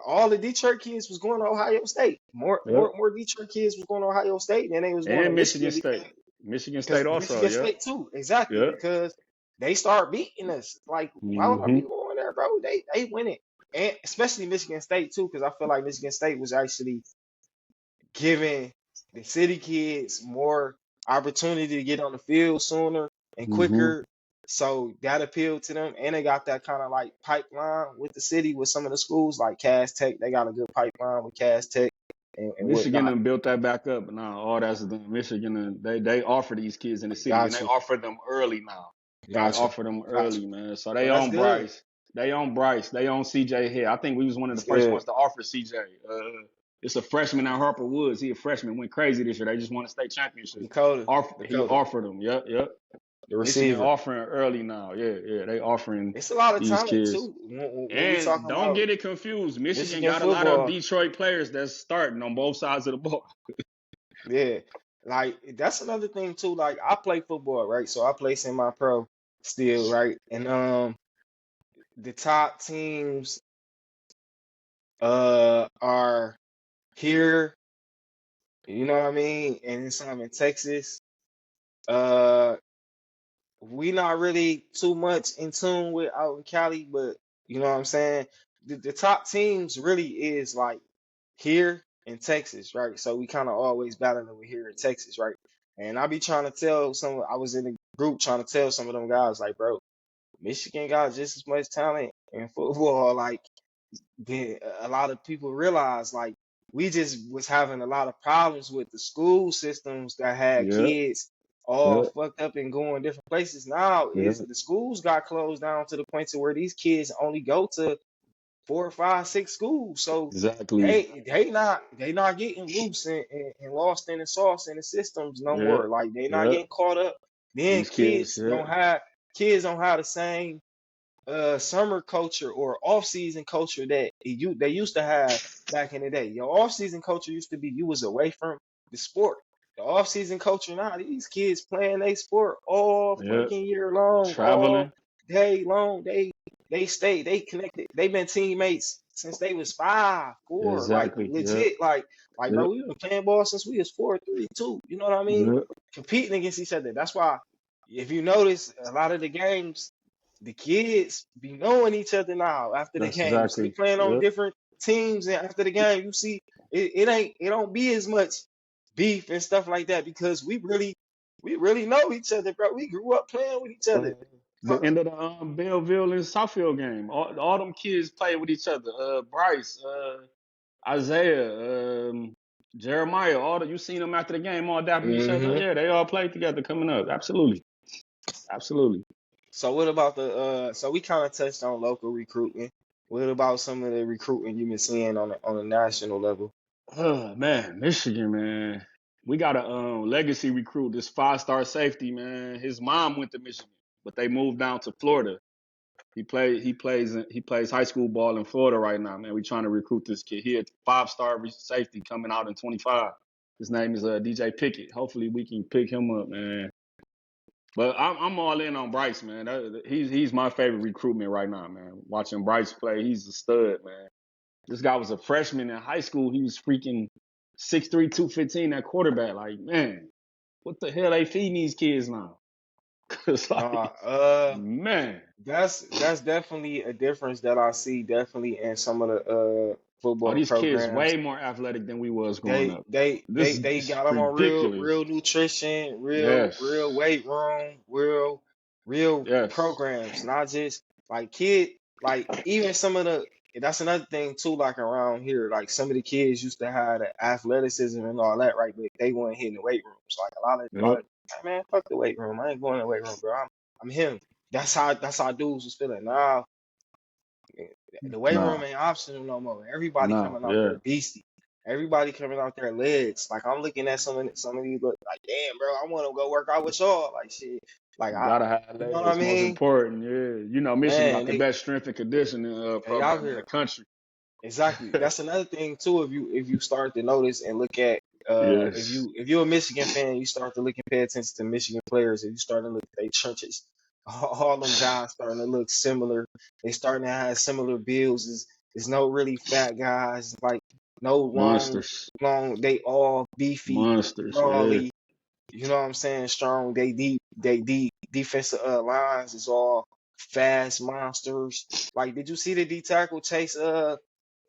S1: all the Detroit kids was going to Ohio State. More
S2: Yeah.
S1: more more Detroit kids was going to Ohio State than they was going to
S2: And Michigan
S1: Michigan
S2: State. Michigan
S1: because
S2: State also,
S1: Michigan
S2: yeah.
S1: State too. Exactly.
S2: Yeah.
S1: Because they start beating us. Like, why would I
S2: Hmm.
S1: be going there, bro? They win it. And especially Michigan State too, because I feel like Michigan State was actually giving the city kids more opportunity to get on the field sooner and
S2: Hmm.
S1: quicker So that appealed to them, and they got that kind of like pipeline with the city with some of the schools like Cass Tech. They got a good pipeline with Cass Tech and
S2: Michigan
S1: whatnot.
S2: done built that back up now. All that's done. Michigan, they offer these kids in the city, and they
S1: Got you,
S2: offer them early now. They
S1: got you,
S2: offer them
S1: got you.
S2: early, man. So they
S1: Well, that's
S2: own
S1: good.
S2: Bryce. They own Bryce. They own CJ here. I think we was one of the
S1: That's
S2: first
S1: good.
S2: ones to offer CJ. It's a freshman at Harper Woods. He a freshman. Went crazy this year. They just won a state championship.
S1: Dakota,
S2: He
S1: Dakota,
S2: offered them. Yep, yep.
S1: the
S2: Michigan
S1: receiver.
S2: offering early now. Yeah, yeah. They offering
S1: It's a lot of
S2: these
S1: talent
S2: kids.
S1: too. When we
S2: And
S1: talking
S2: don't
S1: about
S2: get it confused. Michigan
S1: Michigan
S2: got a lot of
S1: football,
S2: Detroit players that's starting on both sides of the ball.
S1: yeah, like that's another thing too. Like I play football, right? So I play semi-pro still, right? And the top teams are here, you know what I mean, and then some in Texas. Uh, we not really too much in tune with out in Cali, but you know what I'm saying. The top teams really is like here in Texas, right? So we kind of always battling over here in Texas, right? And I be trying to tell some. I was in the group trying to tell some of them guys, like, bro, Michigan got just as much talent in football, like a lot of people realize like we just was having a lot of problems with the school systems that had
S2: Yep,
S1: kids all
S2: yep,
S1: fucked up and going different places. Now is
S2: yep.
S1: the schools got closed down to the point to where these kids only go to 4, 5, 6 schools. So
S2: Exactly.
S1: they not getting loose and lost in the sauce in the systems no
S2: Yep,
S1: more. Like they not
S2: yep.
S1: getting caught up. Then
S2: These kids, yep.
S1: kids don't have the same summer culture or off season culture that they used to have back in the day. Your off season culture used to be you was away from the sport. The off season culture now, these kids playing they sport all
S2: Yep.
S1: fucking year long, all
S2: Traveling.
S1: day long. They connected. They've been teammates since they was 5, 4, like
S2: Exactly. Yep.
S1: legit, like bro,
S2: Yep.
S1: we been playing ball since we was 4, 3, 2. You know what I mean?
S2: Yep.
S1: Competing against each other. That's why if you notice a lot of the games the kids be knowing each other now after the
S2: That's
S1: games. They
S2: exactly.
S1: playing on
S2: Yep.
S1: different teams, and after the game, you see it don't be as much beef and stuff like that because we really know each other, bro. We grew up playing with each other.
S2: The end of the Belleville and Southfield game. All them kids play with each other. Bryce, Isaiah, Jeremiah, all the you seen them after the game all dapping each other.
S1: Hmm.
S2: Yeah, they all played together coming up. Absolutely. Absolutely.
S1: So what about so we kind of touched on local recruiting. What about some of the recruiting you've been seeing on a national level?
S2: Oh man, Michigan, man. We got a legacy recruit, this 5-star safety, man. His mom went to Michigan, but they moved down to Florida. He plays high school ball in Florida right now, man. We trying to recruit this kid. He a 5-star safety coming out in 25. His name is DJ Pickett. Hopefully we can pick him up, man. But I'm all in on Bryce, man. He's my favorite recruitment right now, man. Watching Bryce play, he's a stud, man. This guy was a freshman in high school. He was freaking 6'3", 215 at quarterback. Like, man, what the hell they feeding these kids now? Cause
S1: Nah,
S2: like, man,
S1: that's definitely a difference that I see definitely in some of the
S2: oh,
S1: football
S2: these kids
S1: programs.
S2: way more athletic than we was growing
S1: They
S2: up.
S1: they they
S2: This
S1: they
S2: is
S1: got them on real
S2: ridiculous.
S1: nutrition, real
S2: Yes,
S1: weight room, real
S2: yes,
S1: programs, not just like kid like even some of the that's another thing too, like around here, like some of the kids used to have the athleticism and all that, right? But they weren't hitting the weight rooms. Like a lot
S2: yep,
S1: of man, fuck the weight room. I ain't going to the weight room, bro. I'm him. That's how dudes was feeling. Now the weight room
S2: nah,
S1: ain't optional no more. Everybody
S2: nah,
S1: coming out
S2: yeah.
S1: there beastie. Everybody coming out there legs. Like I'm looking at some of these look like, damn, bro, I want to go work out with y'all. Like shit. Like I,
S2: Gotta have
S1: you know what I
S2: legs, most
S1: mean?
S2: important. Yeah, you know, Michigan got
S1: Man,
S2: the best strength and conditioning
S1: they out
S2: program in the
S1: here.
S2: country.
S1: Exactly. That's another thing too. If you start to notice and look at
S2: Yes,
S1: if you're a Michigan fan, you start to look and pay attention to Michigan players. If you start to look at their churches, all them guys starting to look similar. They starting to have similar builds. There's no really fat guys. Like no
S2: monsters,
S1: long. They all beefy,
S2: monsters. Yeah,
S1: brawly. You know what I'm saying? Strong. They deep defensive lines is all fast monsters. Like, did you see the D tackle chase?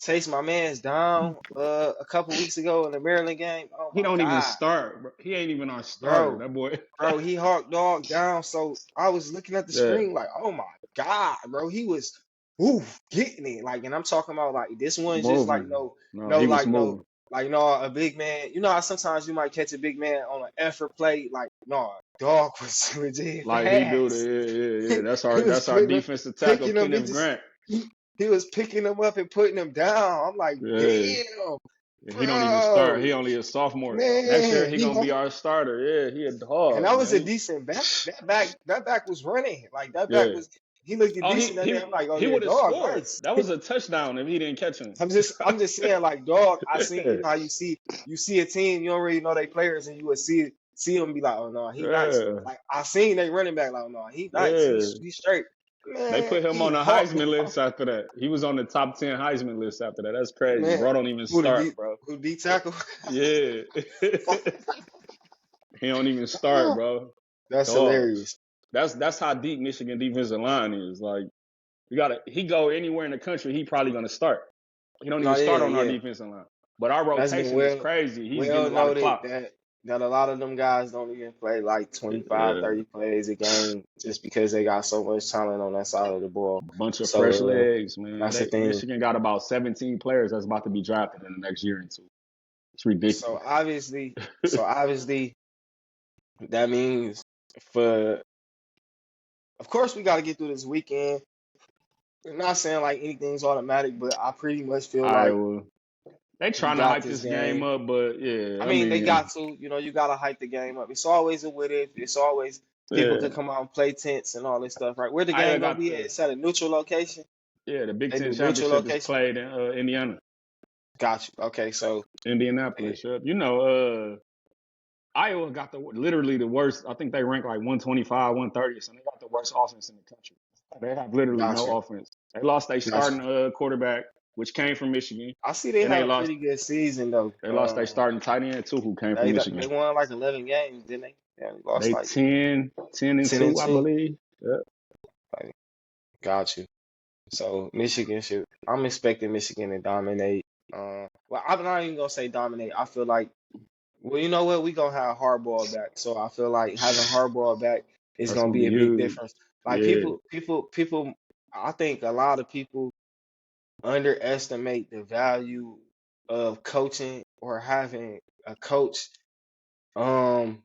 S1: Chase my man's down a couple weeks ago in the Maryland game. Oh
S2: He
S1: my
S2: don't even
S1: God,
S2: start, bro. He ain't even our starter.
S1: bro.
S2: That boy.
S1: Bro, he hawk dog down. So I was looking at the
S2: Yeah,
S1: screen like, oh my God, bro. He was oof getting it. Like, and I'm talking about like this one just like
S2: moving. No,
S1: no,
S2: he was
S1: like
S2: moving.
S1: no, a big man. You know how sometimes you might catch a big man on an effort play. Like, no, dog was legit
S2: Like he do the
S1: fast.
S2: yeah.
S1: He was
S2: That's our
S1: putting him,
S2: defensive tackle,
S1: picking him.
S2: Kenneth Grant.
S1: He was picking him up and putting him down. I'm like,
S2: Yeah.
S1: damn,
S2: He don't even start.
S1: bro,
S2: He only a sophomore. Next year
S1: man,
S2: he gonna be our starter. Yeah, he a
S1: and
S2: dog,
S1: that was a
S2: man.
S1: decent back. That back was running. Like that back
S2: Yeah.
S1: was he looked
S2: Oh,
S1: decent that day. I'm like, oh
S2: he
S1: yeah,
S2: would have
S1: dog,
S2: scored.
S1: nice.
S2: That was a touchdown if he didn't catch him.
S1: I'm just saying, like, dog, I seen,
S2: Yeah.
S1: you know how you see a team, you don't really know they players, and you would see them be like, oh no, he nice.
S2: Yeah.
S1: Like I seen they running back, like, oh no, he nice.
S2: Yeah.
S1: He straight.
S2: They
S1: Man,
S2: put him
S1: he
S2: on the
S1: hawked
S2: Heisman
S1: dog.
S2: list after that. He was on the top 10 Heisman list after that. That's crazy.
S1: Man,
S2: Bro don't even
S1: who the D
S2: start, bro.
S1: who D tackle?
S2: Yeah. He don't even start, bro.
S1: That's
S2: Dogs.
S1: hilarious.
S2: That's how deep Michigan defensive line is. Like he go anywhere in the country, he probably gonna start. He don't even
S1: No,
S2: start
S1: yeah,
S2: on our
S1: yeah.
S2: defensive line. But our
S1: That's been
S2: rotation is
S1: well
S2: crazy. He's getting
S1: well
S2: a lot of
S1: noted
S2: clock.
S1: that a lot of them guys don't even play like 25,
S2: Yeah.
S1: 30 plays a game just because they got so much talent on that side of the ball.
S2: Bunch of fresh
S1: So
S2: legs, man.
S1: that's the thing.
S2: Michigan got about 17 players that's about to be drafted in the next year or two. It's
S1: So
S2: ridiculous.
S1: obviously, so obviously that means for of course we got to get through this weekend. I'm not saying like anything's automatic, but I pretty much feel like
S2: Iowa. They
S1: we
S2: trying to
S1: got
S2: hype
S1: this
S2: this game
S1: game.
S2: up, but yeah,
S1: I
S2: I
S1: mean, they
S2: mean,
S1: got to, you got to hype the game up. It's always a what if. It's always people
S2: yeah.
S1: could come out and play tents and all this stuff, right? Where the
S2: Iowa
S1: game gonna
S2: got
S1: be at? It's at a neutral location.
S2: the Big
S1: They
S2: Ten
S1: do neutral
S2: championship is
S1: location.
S2: played in Indiana,
S1: Got you. Okay, so eh,
S2: Indianapolis. Yep. Iowa got literally the worst. I think they rank like 125, 130, so they got the worst offense in the country. They have literally
S1: got
S2: no
S1: you.
S2: offense. They lost their
S1: Got you.
S2: starting quarterback, which came from Michigan,
S1: I see they
S2: and
S1: had a pretty good season though.
S2: they lost their starting tight end too, who came from
S1: They
S2: Michigan.
S1: won like 11 games, didn't they? Yeah, they lost
S2: They
S1: like
S2: 10 and
S1: 10 and
S2: 2, I
S1: 2.
S2: believe. Yep.
S1: Like, got you. So Michigan should. I'm expecting Michigan to dominate. Well, I'm not even gonna say dominate. I feel like, well, you know what? We gonna have Hardball back. So I feel like having Hardball back is
S2: That's
S1: gonna
S2: gonna
S1: be
S2: be
S1: a big
S2: huge.
S1: difference. Like
S2: Yeah,
S1: people. I think a lot of people underestimate the value of coaching or having a coach um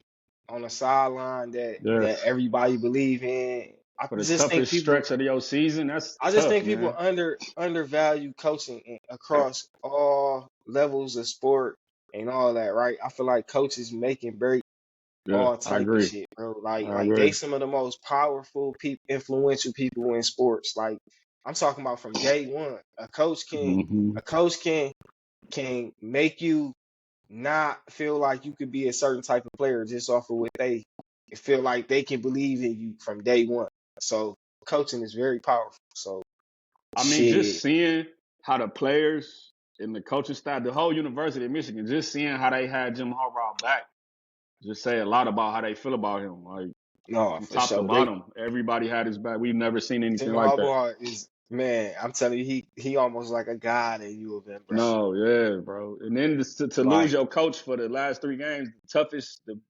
S1: on the sideline that
S2: yes.
S1: everybody believe in. I
S2: For the
S1: just think
S2: toughest
S1: people
S2: stretch of your season, that's
S1: I just
S2: tough,
S1: think people
S2: man.
S1: undervalue coaching across all levels of sport and all that, right? I feel like coaches make and break
S2: Yeah,
S1: all
S2: I
S1: type of
S2: agree.
S1: shit, bro. Like
S2: I
S1: like they
S2: agree.
S1: some of the most powerful people, influential people in sports. Like I'm talking about from day one.
S2: Hmm.
S1: A coach can make you not feel like you could be a certain type of player just off of what they feel like they can believe in you from day one. So coaching is very powerful. So
S2: I mean, just
S1: shit.
S2: seeing how the players and the coaching staff, the whole University of Michigan, just seeing how they had Jim Harbaugh back, just say a lot about how they feel about him. Like
S1: No,
S2: from
S1: for
S2: top to
S1: sure. They
S2: bottom, everybody had his back. We've never seen
S1: Tim
S2: anything like that.
S1: Harbaugh is man. I'm telling you, he almost like a god at U of M, bro.
S2: No, yeah, bro. And then to lose
S1: Like
S2: your coach for the last 3 games, the toughest, the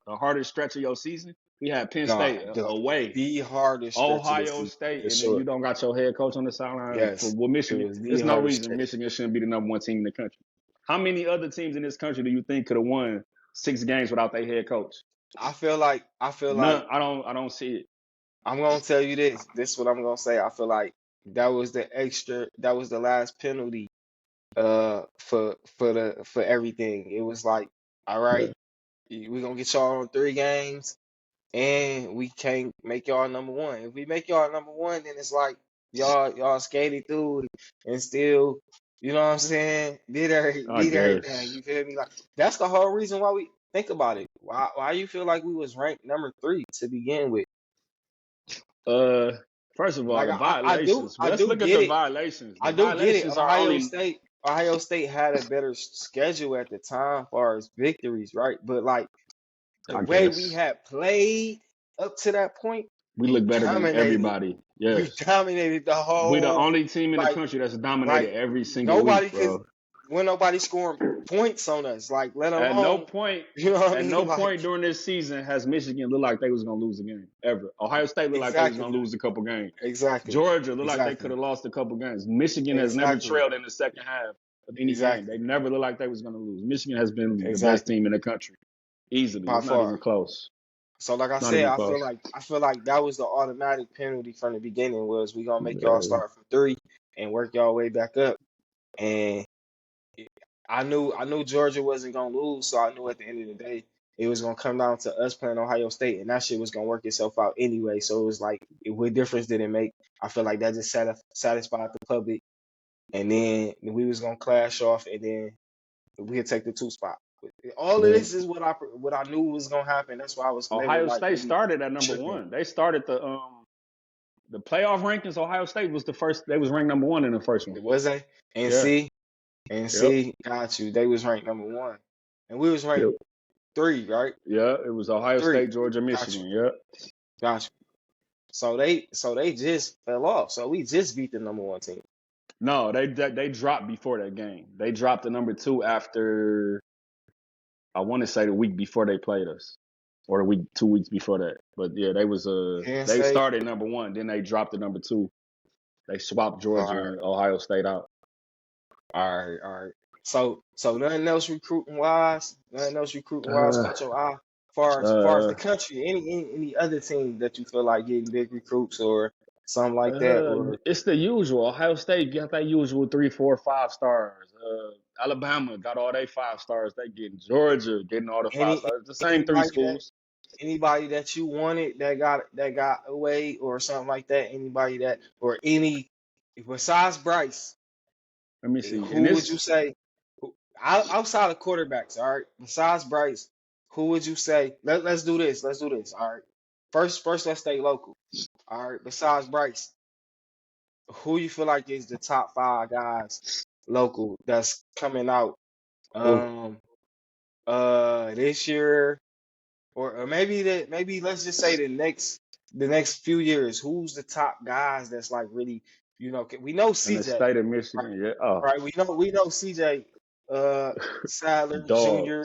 S2: hardest stretch of your season, we had Penn
S1: no,
S2: State away,
S1: the hardest stretch of the
S2: Ohio
S1: season
S2: State,
S1: for
S2: and then you
S1: sure.
S2: don't got your head coach on the sideline for
S1: Yes, it
S2: Michigan.
S1: was the
S2: There's no
S1: hardest
S2: reason
S1: stretch.
S2: Michigan shouldn't be the number one team in the country. How many other teams in this country do you think could have won 6 games without their head coach?
S1: I feel like
S2: None. I don't see it.
S1: I'm gonna tell you this. This is what I'm gonna say. I feel like that was the last penalty for everything. It was like, all
S2: Yeah.
S1: right, we're gonna get y'all on 3 games and we can't make y'all number one. If we make y'all number one, then it's like y'all skated through and still, you know what I'm saying,
S2: I
S1: did everything.
S2: guess.
S1: You feel me? Like that's the whole reason why we think about it. Why you feel like we was ranked number 3 to begin with?
S2: Uh, First of all,
S1: Like
S2: the violations.
S1: I
S2: Let's
S1: do
S2: look at
S1: get
S2: the
S1: it.
S2: violations. The
S1: I do get it.
S2: violations are only
S1: Ohio State had a better schedule at the time as far as victories, right? But like the
S2: I
S1: way we
S2: guess.
S1: had played up to that point,
S2: We
S1: We
S2: look better than
S1: dominated.
S2: everybody.
S1: We
S2: Yes.
S1: dominated the
S2: We the
S1: whole
S2: only team in the
S1: like
S2: country that's dominated
S1: like
S2: every single
S1: nobody
S2: week,
S1: could
S2: bro.
S1: when nobody scoring points on us. Like let
S2: At no
S1: alone
S2: point,
S1: you know what I
S2: at
S1: mean?
S2: no
S1: Like
S2: point during this season has Michigan looked like they was gonna lose a game ever. Ohio State looked like they was
S1: exactly,
S2: gonna lose a couple games.
S1: exactly,
S2: Georgia looked like they could
S1: exactly,
S2: have lost a couple games. Michigan has never
S1: exactly,
S2: trailed in the second half of any game. They
S1: exactly,
S2: never looked like they was gonna lose. Michigan has been the best
S1: exactly
S2: team in the country easily.
S1: by
S2: It's not even
S1: far.
S2: close.
S1: So like I
S2: It's not
S1: said,
S2: even
S1: I feel
S2: close.
S1: like that was the automatic penalty from the beginning was we gonna make y'all start from three and work y'all way back up. And I knew Georgia wasn't gonna lose, so I knew at the end of the day it was gonna come down to us playing Ohio State, and that shit was gonna work itself out anyway. So it was like, what difference did it make? I feel like that just satisfied the public, and then we was gonna clash off, and then we could take the two spot. All of
S2: Yeah.
S1: this is what I knew was gonna happen. That's why I was never
S2: Ohio
S1: like
S2: State
S1: really
S2: started at number
S1: tripping.
S2: one. They started the playoff rankings. Ohio State was the first. They was ranked number one in the first one.
S1: It was a and
S2: Yeah.
S1: see and
S2: Yep.
S1: see, got you. They was ranked number one, and we was ranked
S2: Yep.
S1: three, right?
S2: Yeah. It was Ohio
S1: Three.
S2: State, Georgia,
S1: Got you.
S2: Michigan. Yeah.
S1: Got you. So they just fell off. So we just beat the number one team.
S2: No, they dropped before that game. They dropped to number two after I want to say the week before they played us, or the week 2 weeks before that. But yeah,
S1: Penn
S2: they
S1: State.
S2: started number one, then they dropped to number two. They swapped
S1: All
S2: Georgia
S1: right,
S2: and Ohio State out.
S1: all right. So nothing else recruiting wise. Nothing else recruiting wise
S2: Uh,
S1: caught your eye. Far as the
S2: uh,
S1: country, any other team that you feel like getting big recruits or something like that, or
S2: it's the usual. Ohio State got that usual 3, 4, 5 stars. Alabama got all they 5 stars. They getting Georgia getting all the five
S1: any
S2: stars. The same three
S1: anybody that
S2: schools.
S1: anybody that you wanted that got away or something like that. Anybody that or any besides Bryce.
S2: Let me see. And
S1: Who would you
S2: this
S1: say outside of quarterbacks? All right, besides Bryce, who would you say? Let's do this. Let's do this. All right. First, let's stay local. All right. Besides Bryce, who you feel like is the top five guys local that's coming out
S2: oh,
S1: um this year or maybe let's just say the next few years. Who's the top guys that's like really we know
S2: in the
S1: CJ.
S2: state of Michigan. Yeah. Oh,
S1: Right, we know CJ uh Sadler
S2: dog,
S1: Jr.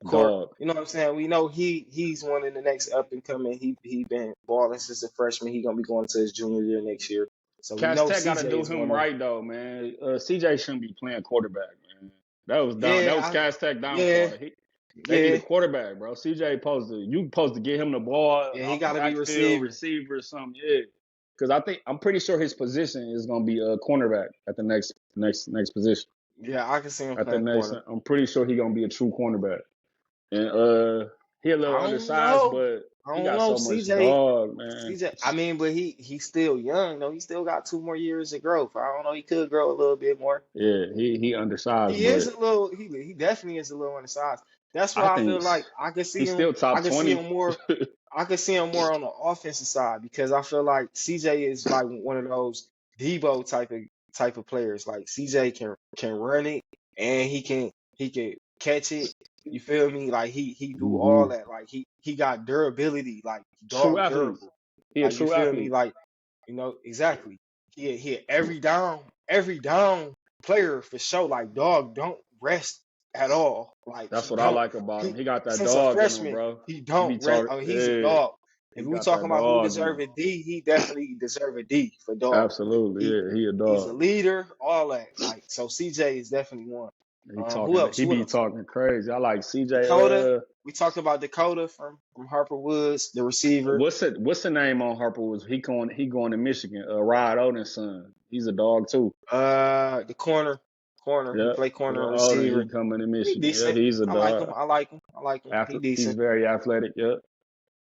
S1: Court.
S2: dog.
S1: You know what I'm saying? We know he's one of the next up and coming. He been balling since a freshman. He gonna be going to his junior year next year. So we
S2: Cass
S1: know
S2: Tech got to
S1: CJ
S2: do
S1: is
S2: him
S1: one of them.
S2: right though, man. CJ shouldn't be playing quarterback, man. That was down. That was
S1: Yeah,
S2: Cass Tech
S1: yeah,
S2: downfall. They need a
S1: yeah,
S2: quarterback, bro. CJ supposed to get him the ball
S1: yeah. He
S2: out the
S1: got to be
S2: backfield,
S1: receiver.
S2: receiver or something. Yeah, because I'm pretty sure his position is gonna be a cornerback at the next position.
S1: Yeah, I can see him
S2: At the
S1: playing
S2: next,
S1: corner.
S2: I'm pretty sure he gonna be a true cornerback. And he a little
S1: I don't
S2: undersized,
S1: know.
S2: but
S1: I
S2: he
S1: don't
S2: got
S1: know.
S2: so much
S1: CJ,
S2: dog, man.
S1: CJ. I mean, but he's still young though. He still got 2 more years of growth. I don't know. He could grow a little bit more.
S2: Yeah, he undersized,
S1: He is
S2: but
S1: a little. He definitely is a little undersized. That's
S2: I
S1: why I
S2: think
S1: feel like I could see
S2: he's
S1: him.
S2: still
S1: I
S2: top
S1: could see
S2: 20.
S1: him more. I could see him more on the offensive side because I feel like CJ is like one of those Debo type of players. Like CJ can run it and he can catch it. You feel me? Like he do all
S2: Hmm.
S1: that. Like he got durability. Like
S2: True
S1: dog
S2: athlete.
S1: durable.
S2: He a
S1: Like you
S2: true
S1: feel me?
S2: athlete.
S1: Like exactly. He a every down player for sure. Like dog don't rest at all. Like
S2: That's
S1: he
S2: what I
S1: don't.
S2: like about him.
S1: He
S2: He got that
S1: since a
S2: dog in him,
S1: freshman
S2: bro.
S1: he
S2: He be
S1: don't rest.
S2: talking.
S1: I mean he's a
S2: Yeah,
S1: dog.
S2: he
S1: If we
S2: got that
S1: talking about who
S2: dog in
S1: deserve
S2: him.
S1: a D, he definitely deserve a D for dog.
S2: Absolutely.
S1: He
S2: Yeah, he a
S1: he's a
S2: dog.
S1: leader. All that. Like so, CJ is definitely one.
S2: He
S1: Who
S2: talking.
S1: else?
S2: He
S1: Who
S2: be
S1: else?
S2: talking crazy. I like CJ.
S1: Dakota. We talked about Dakota from Harper Woods, the receiver.
S2: What's the name on Harper was he going to Michigan? Rod Odin's son. He's a dog too.
S1: The corner. He
S2: Yeah.
S1: play corner and
S2: Odin, he
S1: receiver.
S2: coming to
S1: He
S2: Michigan. Yeah,
S1: decent.
S2: he's a
S1: I like him.
S2: dog.
S1: I like him. I like him. He
S2: He's
S1: decent.
S2: very athletic. Yeah.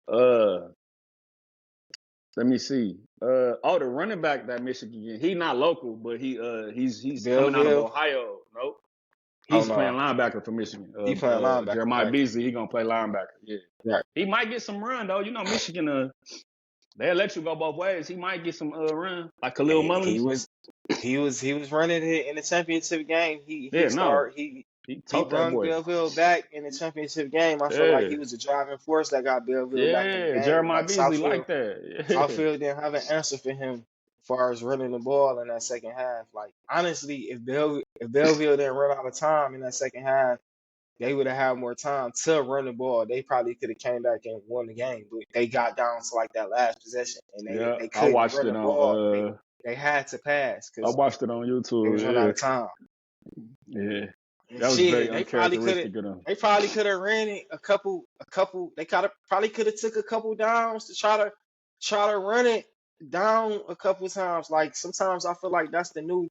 S2: Uh, Let me see. The running back that Michigan, he not local, but he's coming out of
S1: Belleville.
S2: Ohio. Nope.
S1: Oh
S2: He's playing
S1: no,
S2: linebacker for Michigan.
S1: he playing linebacker,
S2: Jeremiah
S1: right?
S2: Beasley, he gonna play linebacker. Yeah.
S1: Right.
S2: He might get some run though. You know, Michigan, they'll let you go both ways. He might get some run, like Khalil
S1: He
S2: Mullins.
S1: was he was running it in the championship game. He
S2: Yeah, no.
S1: started.
S2: He
S1: He
S2: told that
S1: brung
S2: boy.
S1: Belleville back in the championship game. I feel like
S2: Yeah.
S1: he was the driving force that got Belleville back in the
S2: Yeah.
S1: game.
S2: Jeremiah
S1: Like
S2: Beasley like that.
S1: Southfield didn't have an answer for him as far as running the ball in that second half. Like honestly, if Belleville didn't run out of time in that second half, they would have had more time to run the ball. They probably could have came back and won the game, but they got down to like that last possession and
S2: Yeah. Yeah.
S1: they
S2: I
S1: couldn't
S2: watched
S1: run
S2: it
S1: the ball. They
S2: on
S1: they had to pass
S2: I
S1: because
S2: watched it on
S1: they was running out
S2: YouTube.
S1: of time.
S2: Yeah. Yeah.
S1: And
S2: That was very
S1: shit, they probably could have.
S2: uncharacteristic of them.
S1: They probably could have ran it a couple. They probably could have took a couple downs to try to run it down a couple times. Like sometimes I feel like that's the new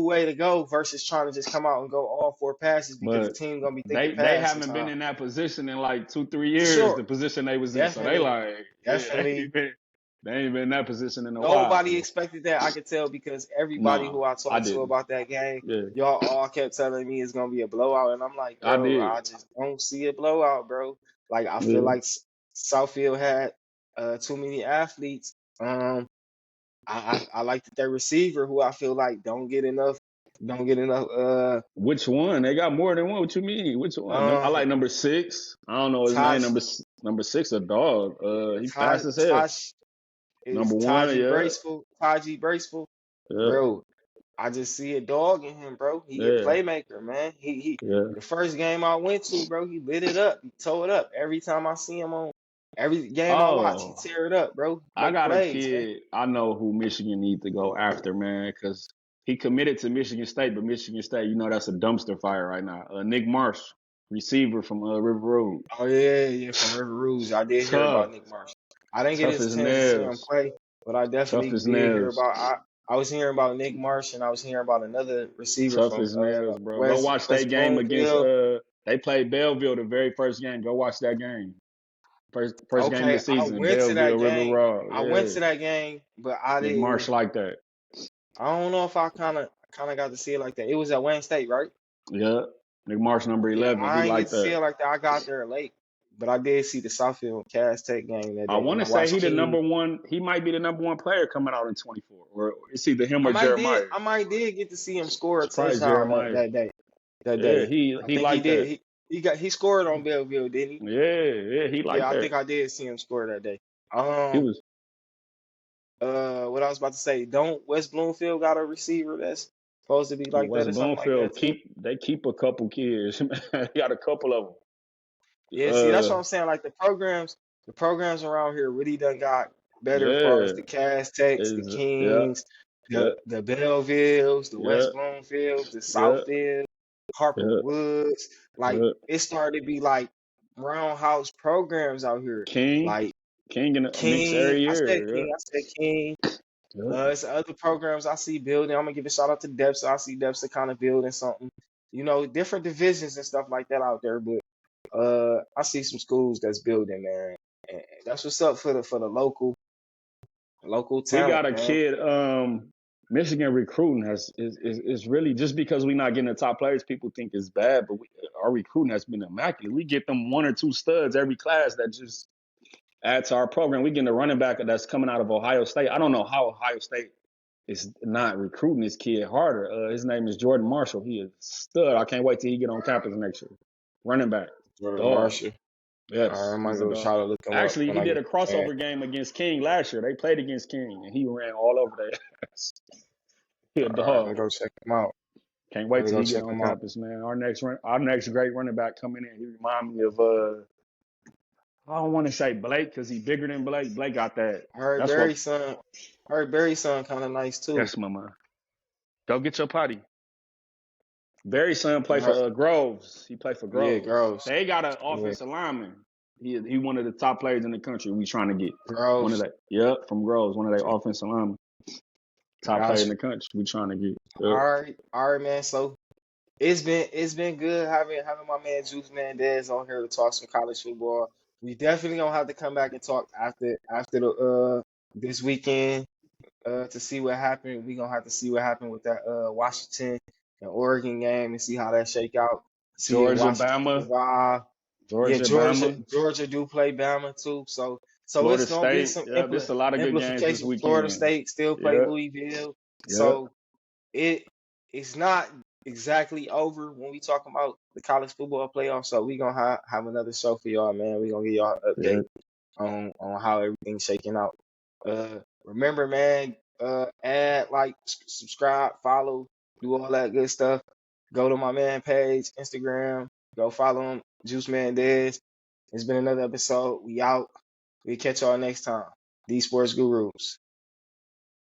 S1: way to go versus trying to just come out and go all four passes because the
S2: But
S1: team gonna be thinking
S2: they
S1: pass
S2: haven't been
S1: sometimes.
S2: in that position in like 2-3
S1: For
S2: years, the
S1: sure,
S2: position they was in. So they
S1: definitely,
S2: like, yeah,
S1: definitely.
S2: they ain't been in that position in a
S1: Nobody
S2: while.
S1: expected that. I could tell because everybody
S2: Nah,
S1: who I
S2: I
S1: talked to
S2: didn't.
S1: about that game,
S2: Yeah,
S1: y'all all kept telling me it's gonna be a blowout, and I'm like,
S2: I
S1: bro,
S2: did.
S1: I just don't see a blowout, bro. Like I feel
S2: Yeah.
S1: like Southfield had too many athletes. I like that their receiver, who I feel like don't get enough.
S2: Which one? They got more than one. What you mean? Which one? I
S1: Um,
S2: like number 6. I don't know his name.
S1: Taj
S2: Number 6, a dog. He
S1: Taj
S2: fast as hell.
S1: Taj is
S2: Number 1, yeah,
S1: Taji Braceful,
S2: yeah,
S1: bro. I just see a dog in him, bro. He a
S2: yeah,
S1: playmaker, man. He
S2: yeah.
S1: the first game I went to, bro, he lit it up. He tore it up. Every time I see him on every game I watch, he
S2: Oh,
S1: tear it up, bro.
S2: I
S1: Make
S2: got a
S1: plays, man.
S2: kid. I know who Michigan needs to go after, man, because he committed to Michigan State, but Michigan State, that's a dumpster fire right now. Nick Marsh, receiver from River Road,
S1: Oh yeah, from River Rouge. I did hear about
S2: tough,
S1: Nick Marshall. I didn't get
S2: tough
S1: his
S2: as
S1: chance to see him
S2: nails,
S1: play, but I
S2: tough
S1: definitely
S2: as
S1: did hear
S2: nails,
S1: about I was hearing about Nick Marsh and I was hearing about another receiver
S2: tough
S1: from
S2: as nails, bro. Go watch that
S1: West
S2: game against.
S1: Bloomfield.
S2: They played Belleville the very first game. Go watch that game. First game of the
S1: Okay, I
S2: season,
S1: went to
S2: Belleville,
S1: that
S2: River
S1: game.
S2: Road.
S1: I went
S2: Yeah,
S1: to that game, but I
S2: Nick Marsh
S1: didn't.
S2: like that.
S1: I don't know if I kind of got to see it like that. It was at Wayne State, right?
S2: Yeah, Nick Marsh number
S1: Yeah,
S2: 11. He
S1: I ain't
S2: like
S1: get to see
S2: that.
S1: it like that. I got there late, but I did see the Southfield Cass Tech game that
S2: I
S1: day,
S2: want
S1: and
S2: to
S1: I
S2: say
S1: watched
S2: he the
S1: King.
S2: number one. He might be the number one player coming out in 24, or it's either him or Jeremiah.
S1: I might did get to see him score a
S2: It's probably
S1: touchdown
S2: Jeremiah.
S1: that day. That
S2: Yeah,
S1: day,
S2: he
S1: I
S2: he
S1: think he
S2: like
S1: did.
S2: that.
S1: He scored on Belleville, didn't he?
S2: Yeah, yeah, he like
S1: Yeah, I
S2: that.
S1: think I did see him score that day.
S2: He
S1: Um,
S2: was
S1: what I was about to say, don't West Bloomfield got a receiver that's supposed to be like that
S2: West
S1: or something like that
S2: Bloomfield.
S1: too?
S2: Keep a couple kids. Man, he got a couple of
S1: Yeah, see, that's what
S2: them.
S1: I'm saying. Like the programs around here really done got better as far as
S2: Yeah,
S1: the Cass Techs, the
S2: is yeah,
S1: Kings,
S2: yeah,
S1: the Bellevilles, the
S2: yeah,
S1: West Bloomfields, the
S2: yeah,
S1: Southfield, Harper
S2: yeah,
S1: Woods. Like
S2: yeah.
S1: it started to be like roundhouse programs out here.
S2: King,
S1: Like
S2: King in a mix
S1: King,
S2: every year.
S1: I said King.
S2: Yeah,
S1: It's other programs I see building. I'm gonna give a shout out to Depps. I see Depps kind of building something. Different divisions and stuff like that out there. But I see some schools that's building, man. And that's what's up for the local
S2: we got
S1: talent,
S2: a
S1: man.
S2: kid. Michigan recruiting is really just because we're not getting the top players. People think it's bad, but our recruiting has been immaculate. We get them 1 or 2 studs every class that just add to our program. We getting a running back that's coming out of Ohio State. I don't know how Ohio State is not recruiting this kid harder. His name is Jordan Marshall. He is a stud. I can't wait till he get on campus next year. Running back,
S1: Jordan
S2: dog.
S1: Marshall.
S2: Yes,
S1: I might
S2: he's a
S1: go
S2: dog.
S1: try to look him up
S2: Actually,
S1: when
S2: he
S1: I
S2: did
S1: get
S2: a
S1: a chance.
S2: crossover game against King last year. They played against King, and he ran all over their ass. He a
S1: All right, let me
S2: dog.
S1: go check him out.
S2: Can't
S1: Let
S2: wait
S1: me
S2: till
S1: go
S2: he get
S1: check
S2: on
S1: him out.
S2: campus, man. Our next great running back coming in. He remind me of I don't want to say Blake because he's bigger than Blake. Blake got that.
S1: Heard
S2: That's what.
S1: Barry's son. Heard Barry's son kind of nice too.
S2: Yes, mama. Go get your potty. Barry's son play for
S1: Her-
S2: Groves. He played for
S1: yeah,
S2: Groves.
S1: Groves.
S2: They got an
S1: Yeah,
S2: offensive lineman. He one of the top players in the country. We trying to get one of
S1: Groves.
S2: that. Yep, from Groves. One of their offensive linemen. Top player in
S1: Gotcha.
S2: the country. We trying to get. Yep.
S1: All right, man. So it's been good having my man Juicman Des on here to talk some college football. We definitely gonna have to come back and talk after the this weekend to see what happened. We gonna have to see what happened with that Washington and Oregon game and see how that shake out. See if
S2: Georgia,
S1: Washington
S2: Bama.
S1: survive. Yeah,
S2: Georgia, Bama.
S1: Georgia do play Bama too. So
S2: Florida
S1: it's gonna be
S2: State.
S1: some
S2: Yep. There's a lot of good games this
S1: implications. Florida
S2: weekend.
S1: State still play
S2: Yep.
S1: Louisville.
S2: Yep.
S1: So it it's not exactly over when we talking about the college football playoffs. So we gonna have another show for y'all, man. We gonna give y'all an
S2: Yeah.
S1: update on how everything's shaking out. Remember, man, add, like, subscribe, follow, do all that good stuff. Go to my man page, Instagram. Go follow him, Juicman Des. It's been another episode. We out. We catch y'all next time. These Sports Gurus.